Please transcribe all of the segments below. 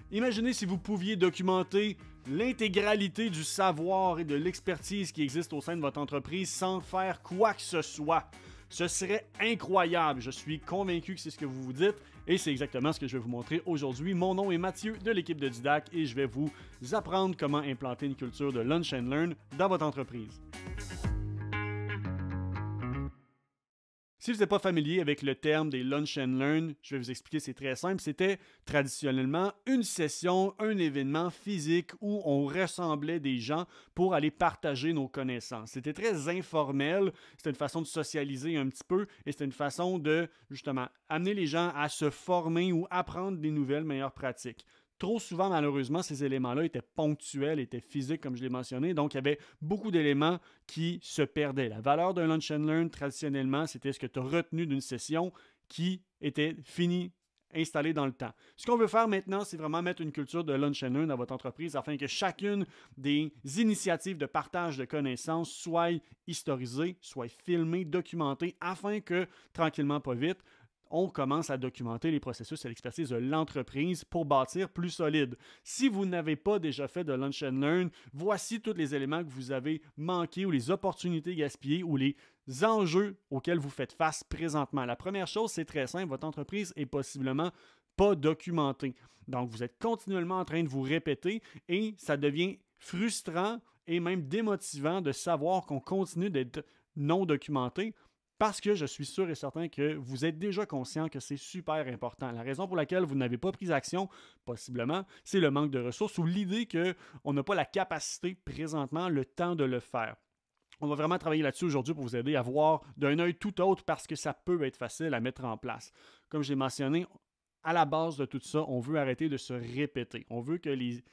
Imaginez si vous pouviez documenter l'intégralité du savoir et de l'expertise qui existe au sein de votre entreprise sans faire quoi que ce soit. Ce serait incroyable. Je suis convaincu que c'est ce que vous vous dites et c'est exactement ce que je vais vous montrer aujourd'hui. Mon nom est Mathieu de l'équipe de Didac et je vais vous apprendre comment implanter une culture de Lunch and Learn dans votre entreprise. Si vous n'êtes pas familier avec le terme des Lunch and Learn, je vais vous expliquer, c'est très simple. C'était traditionnellement une session, un événement physique où on rassemblait des gens pour aller partager nos connaissances. C'était très informel, c'était une façon de socialiser un petit peu et c'était une façon de, justement, amener les gens à se former ou apprendre des nouvelles meilleures pratiques. Trop souvent, malheureusement, ces éléments-là étaient ponctuels, étaient physiques, comme je l'ai mentionné. Donc, il y avait beaucoup d'éléments qui se perdaient. La valeur d'un Lunch and Learn, traditionnellement, c'était ce que tu as retenu d'une session qui était finie, installée dans le temps. Ce qu'on veut faire maintenant, c'est vraiment mettre une culture de Lunch and Learn dans votre entreprise afin que chacune des initiatives de partage de connaissances soit historisée, soit filmée, documentée, afin que, tranquillement, pas vite, on commence à documenter les processus et l'expertise de l'entreprise pour bâtir plus solide. Si vous n'avez pas déjà fait de Lunch and Learn, voici tous les éléments que vous avez manqués ou les opportunités gaspillées ou les enjeux auxquels vous faites face présentement. La première chose, c'est très simple, votre entreprise est possiblement pas documentée. Donc, vous êtes continuellement en train de vous répéter et ça devient frustrant et même démotivant de savoir qu'on continue d'être non documenté. Parce que je suis sûr et certain que vous êtes déjà conscient que c'est super important. La raison pour laquelle vous n'avez pas pris action, possiblement, c'est le manque de ressources ou l'idée qu'on n'a pas la capacité présentement, le temps de le faire. On va vraiment travailler là-dessus aujourd'hui pour vous aider à voir d'un œil tout autre parce que ça peut être facile à mettre en place. Comme je l'ai mentionné, à la base de tout ça, on veut arrêter de se répéter. On veut que les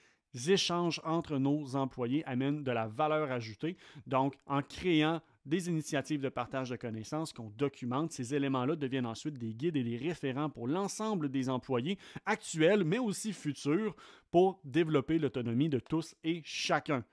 échanges entre nos employés amènent de la valeur ajoutée. Donc, en créant des initiatives de partage de connaissances qu'on documente, ces éléments-là deviennent ensuite des guides et des référents pour l'ensemble des employés actuels, mais aussi futurs, pour développer l'autonomie de tous et chacun.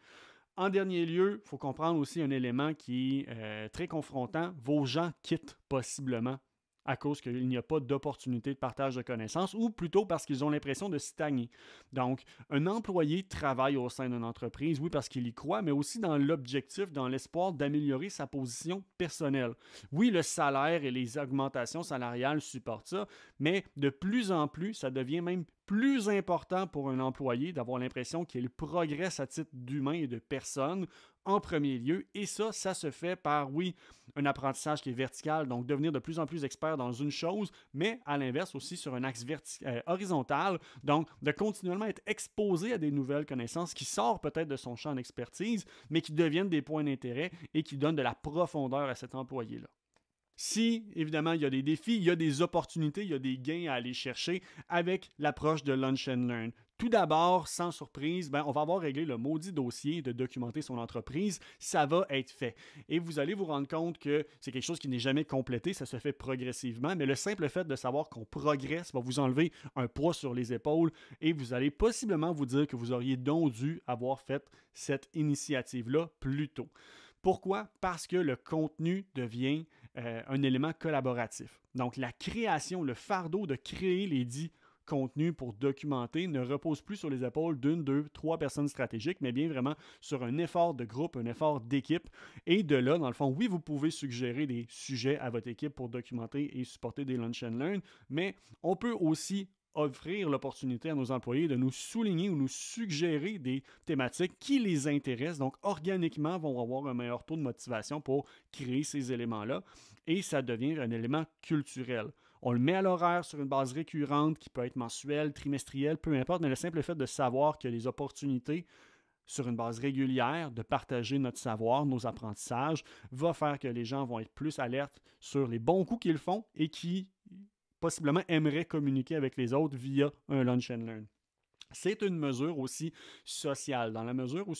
En dernier lieu, il faut comprendre aussi un élément qui est très confrontant. Vos gens quittent possiblement à cause qu'il n'y a pas d'opportunité de partage de connaissances ou plutôt parce qu'ils ont l'impression de stagner. Donc, un employé travaille au sein d'une entreprise, oui, parce qu'il y croit, mais aussi dans l'objectif, dans l'espoir d'améliorer sa position personnelle. Oui, le salaire et les augmentations salariales supportent ça, mais de plus en plus, ça devient même plus important pour un employé d'avoir l'impression qu'il progresse à titre d'humain et de personne en premier lieu. Et ça se fait par, oui, un apprentissage qui est vertical, donc devenir de plus en plus expert dans une chose, mais à l'inverse aussi sur un axe horizontal, donc de continuellement être exposé à des nouvelles connaissances qui sortent peut-être de son champ d'expertise, mais qui deviennent des points d'intérêt et qui donnent de la profondeur à cet employé-là. Si, évidemment, il y a des défis, il y a des opportunités, il y a des gains à aller chercher avec l'approche de Lunch and Learn. Tout d'abord, sans surprise, on va avoir réglé le maudit dossier de documenter son entreprise. Ça va être fait. Et vous allez vous rendre compte que c'est quelque chose qui n'est jamais complété, ça se fait progressivement, mais le simple fait de savoir qu'on progresse va vous enlever un poids sur les épaules et vous allez possiblement vous dire que vous auriez donc dû avoir fait cette initiative-là plus tôt. Pourquoi? Parce que le contenu devient un élément collaboratif. Donc, la création, le fardeau de créer les dits contenus pour documenter ne repose plus sur les épaules d'une, deux, trois personnes stratégiques, mais bien vraiment sur un effort de groupe, un effort d'équipe. Et de là, dans le fond, oui, vous pouvez suggérer des sujets à votre équipe pour documenter et supporter des Lunch and Learn, mais on peut aussi offrir l'opportunité à nos employés de nous souligner ou nous suggérer des thématiques qui les intéressent. Donc, organiquement, vont avoir un meilleur taux de motivation pour créer ces éléments-là et ça devient un élément culturel. On le met à l'horaire sur une base récurrente qui peut être mensuelle, trimestrielle, peu importe, mais le simple fait de savoir qu'il y a des opportunités sur une base régulière, de partager notre savoir, nos apprentissages, va faire que les gens vont être plus alertes sur les bons coups qu'ils font et qui possiblement aimeraient communiquer avec les autres via un Lunch and Learn. C'est une mesure aussi sociale, dans la mesure où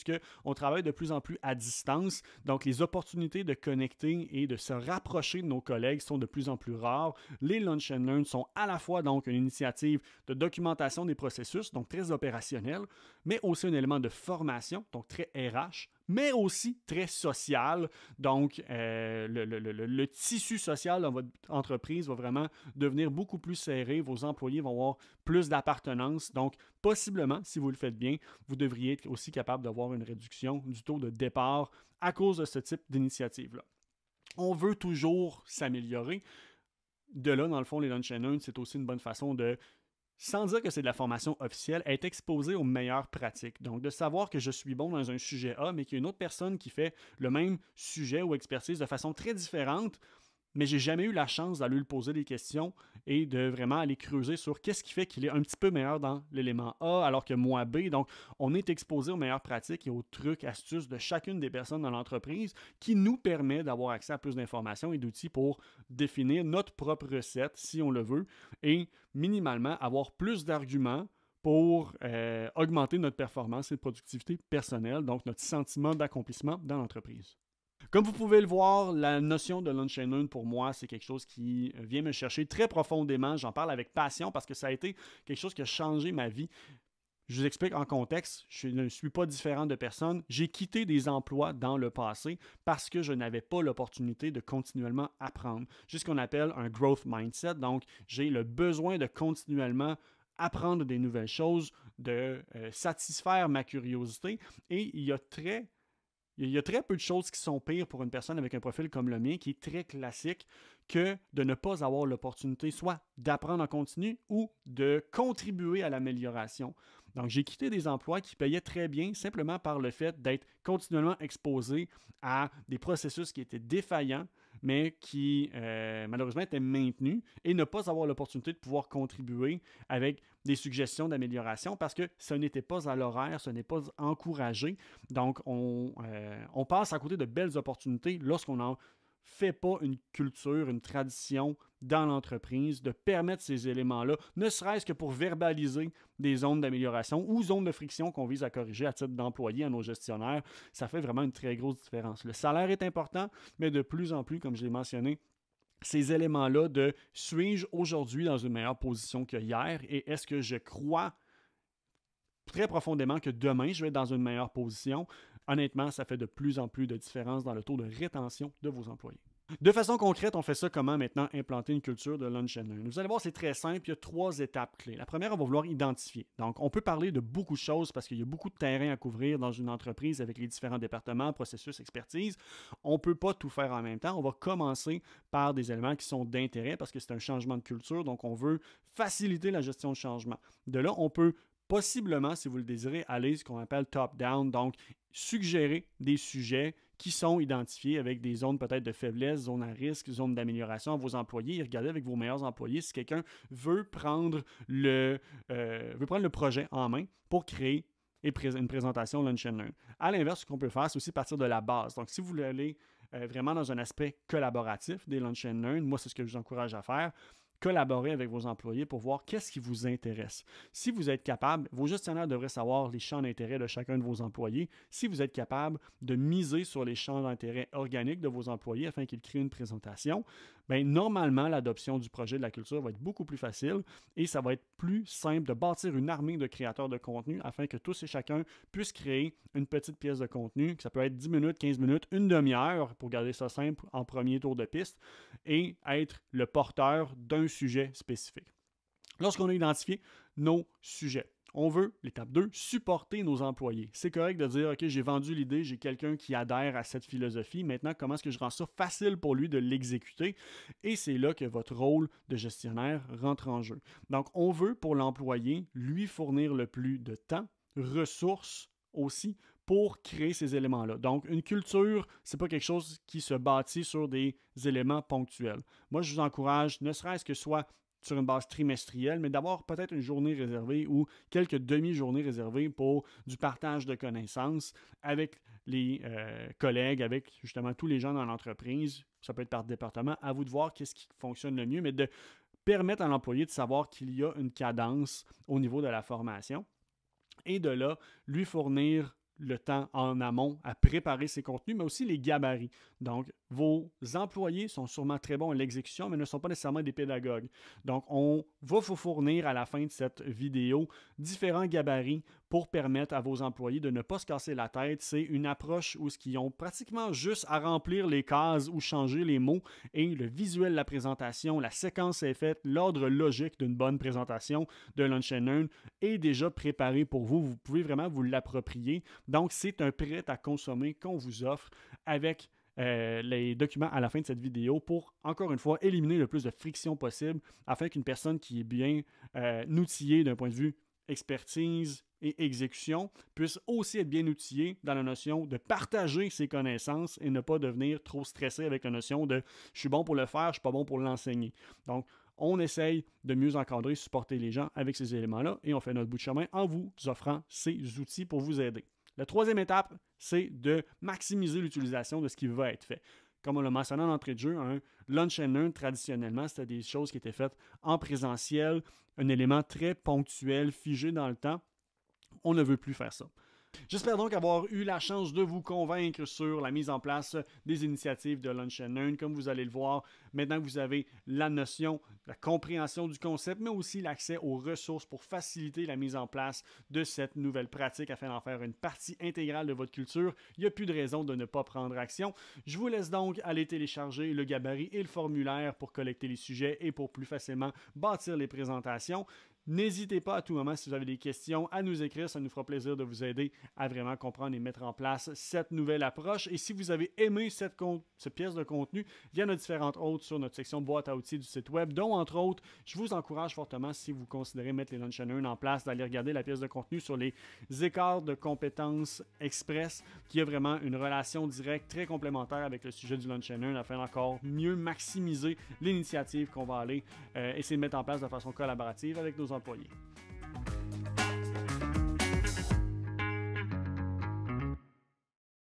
on travaille de plus en plus à distance, donc les opportunités de connecter et de se rapprocher de nos collègues sont de plus en plus rares. Les Lunch and Learn sont à la fois donc une initiative de documentation des processus, donc très opérationnelle, mais aussi un élément de formation, donc très RH, mais aussi très social. Donc, le tissu social dans votre entreprise va vraiment devenir beaucoup plus serré. Vos employés vont avoir plus d'appartenance. Donc, possiblement, si vous le faites bien, vous devriez être aussi capable d'avoir une réduction du taux de départ à cause de ce type d'initiative-là. On veut toujours s'améliorer. De là, dans le fond, les Lunch and Learn, c'est aussi une bonne façon de, sans dire que c'est de la formation officielle, être exposé aux meilleures pratiques. Donc, de savoir que je suis bon dans un sujet A, mais qu'il y a une autre personne qui fait le même sujet ou expertise de façon très différente, mais j'ai jamais eu la chance d'aller lui poser des questions et de vraiment aller creuser sur qu'est-ce qui fait qu'il est un petit peu meilleur dans l'élément A alors que moi B. Donc, on est exposé aux meilleures pratiques et aux trucs, astuces de chacune des personnes dans l'entreprise qui nous permet d'avoir accès à plus d'informations et d'outils pour définir notre propre recette si on le veut et minimalement avoir plus d'arguments pour augmenter notre performance et productivité personnelle, donc notre sentiment d'accomplissement dans l'entreprise. Comme vous pouvez le voir, la notion de Lunch and Learn, pour moi, c'est quelque chose qui vient me chercher très profondément. J'en parle avec passion parce que ça a été quelque chose qui a changé ma vie. Je vous explique en contexte, je ne suis pas différent de personne. J'ai quitté des emplois dans le passé parce que je n'avais pas l'opportunité de continuellement apprendre. J'ai ce qu'on appelle un growth mindset, donc j'ai le besoin de continuellement apprendre des nouvelles choses, de satisfaire ma curiosité et il y a très peu de choses qui sont pires pour une personne avec un profil comme le mien, qui est très classique, que de ne pas avoir l'opportunité soit d'apprendre en continu ou de contribuer à l'amélioration. Donc, j'ai quitté des emplois qui payaient très bien simplement par le fait d'être continuellement exposé à des processus qui étaient défaillants, mais qui malheureusement étaient maintenus et ne pas avoir l'opportunité de pouvoir contribuer avec des suggestions d'amélioration parce que ce n'était pas à l'horaire, ce n'est pas encouragé. Donc, on passe à côté de belles opportunités lorsqu'on n'en fait pas une culture, une tradition dans l'entreprise, de permettre ces éléments-là, ne serait-ce que pour verbaliser des zones d'amélioration ou zones de friction qu'on vise à corriger à titre d'employé à nos gestionnaires. Ça fait vraiment une très grosse différence. Le salaire est important, mais de plus en plus, comme je l'ai mentionné, ces éléments-là de suis-je aujourd'hui dans une meilleure position que hier et est-ce que je crois très profondément que demain, je vais être dans une meilleure position. Honnêtement, ça fait de plus en plus de différence dans le taux de rétention de vos employés. De façon concrète, on fait ça comment maintenant implanter une culture de Lunch and Learn. Vous allez voir, c'est très simple, il y a 3 étapes clés. La première, on va vouloir identifier. Donc, on peut parler de beaucoup de choses parce qu'il y a beaucoup de terrain à couvrir dans une entreprise avec les différents départements, processus, expertise. On ne peut pas tout faire en même temps. On va commencer par des éléments qui sont d'intérêt parce que c'est un changement de culture, donc on veut faciliter la gestion de changement. De là, on peut possiblement, si vous le désirez, aller ce qu'on appelle top-down, donc suggérer des sujets qui sont identifiés avec des zones peut-être de faiblesse, zones à risque, zones d'amélioration à vos employés et regardez avec vos meilleurs employés si quelqu'un veut prendre le projet en main pour créer une présentation Lunch and Learn. À l'inverse, ce qu'on peut faire, c'est aussi partir de la base. Donc, si vous voulez aller vraiment dans un aspect collaboratif des Lunch and Learn, moi, c'est ce que je vous encourage à faire. Collaborer avec vos employés pour voir qu'est-ce qui vous intéresse. Si vous êtes capable, vos gestionnaires devraient savoir les champs d'intérêt de chacun de vos employés. Si vous êtes capable de miser sur les champs d'intérêt organiques de vos employés afin qu'ils créent une présentation, bien, normalement, l'adoption du projet de la culture va être beaucoup plus facile et ça va être plus simple de bâtir une armée de créateurs de contenu afin que tous et chacun puissent créer une petite pièce de contenu, que ça peut être 10 minutes, 15 minutes, une demi-heure pour garder ça simple en premier tour de piste et être le porteur d'un sujet spécifique. Lorsqu'on a identifié nos sujets, on veut, l'étape 2, supporter nos employés. C'est correct de dire, OK, j'ai vendu l'idée, j'ai quelqu'un qui adhère à cette philosophie. Maintenant, comment est-ce que je rends ça facile pour lui de l'exécuter? Et c'est là que votre rôle de gestionnaire rentre en jeu. Donc, on veut, pour l'employé, lui fournir le plus de temps, ressources aussi, pour créer ces éléments-là. Donc, une culture, ce n'est pas quelque chose qui se bâtit sur des éléments ponctuels. Moi, je vous encourage, ne serait-ce que soit sur une base trimestrielle, mais d'avoir peut-être une journée réservée ou quelques demi-journées réservées pour du partage de connaissances avec les collègues, avec justement tous les gens dans l'entreprise. Ça peut être par département. À vous de voir qu'est-ce qui fonctionne le mieux, mais de permettre à l'employé de savoir qu'il y a une cadence au niveau de la formation et de là, lui fournir le temps en amont à préparer ces contenus, mais aussi les gabarits. Donc, vos employés sont sûrement très bons à l'exécution, mais ne sont pas nécessairement des pédagogues. Donc, on va vous fournir à la fin de cette vidéo différents gabarits pour permettre à vos employés de ne pas se casser la tête. C'est une approche où ils ont pratiquement juste à remplir les cases ou changer les mots et le visuel de la présentation, la séquence est faite, l'ordre logique d'une bonne présentation de Lunch and Learn est déjà préparé pour vous. Vous pouvez vraiment vous l'approprier. Donc, c'est un prêt à consommer qu'on vous offre avec les documents à la fin de cette vidéo pour, encore une fois, éliminer le plus de friction possible afin qu'une personne qui est bien outillée d'un point de vue expertise et exécution puisse aussi être bien outillée dans la notion de partager ses connaissances et ne pas devenir trop stressé avec la notion de « je suis bon pour le faire, je suis pas bon pour l'enseigner ». Donc, on essaye de mieux encadrer, supporter les gens avec ces éléments-là et on fait notre bout de chemin en vous offrant ces outils pour vous aider. La troisième étape, c'est de maximiser l'utilisation de ce qui va être fait. Comme on l'a mentionné en entrée de jeu, un Lunch and Learn, traditionnellement, c'était des choses qui étaient faites en présentiel, un élément très ponctuel, figé dans le temps. On ne veut plus faire ça. J'espère donc avoir eu la chance de vous convaincre sur la mise en place des initiatives de Lunch and Learn. Comme vous allez le voir, maintenant que vous avez la notion, la compréhension du concept, mais aussi l'accès aux ressources pour faciliter la mise en place de cette nouvelle pratique afin d'en faire une partie intégrale de votre culture, il n'y a plus de raison de ne pas prendre action. Je vous laisse donc aller télécharger le gabarit et le formulaire pour collecter les sujets et pour plus facilement bâtir les présentations. N'hésitez pas à tout moment, si vous avez des questions, à nous écrire. Ça nous fera plaisir de vous aider à vraiment comprendre et mettre en place cette nouvelle approche. Et si vous avez aimé cette pièce de contenu, il y en a différentes autres sur notre section boîte à outils du site web, dont entre autres, je vous encourage fortement, si vous considérez mettre les Lunch and Learn en place, d'aller regarder la pièce de contenu sur les écarts de compétences express, qui a vraiment une relation directe très complémentaire avec le sujet du Lunch and Learn afin d'encore mieux maximiser l'initiative qu'on va aller essayer de mettre en place de façon collaborative avec nos employés.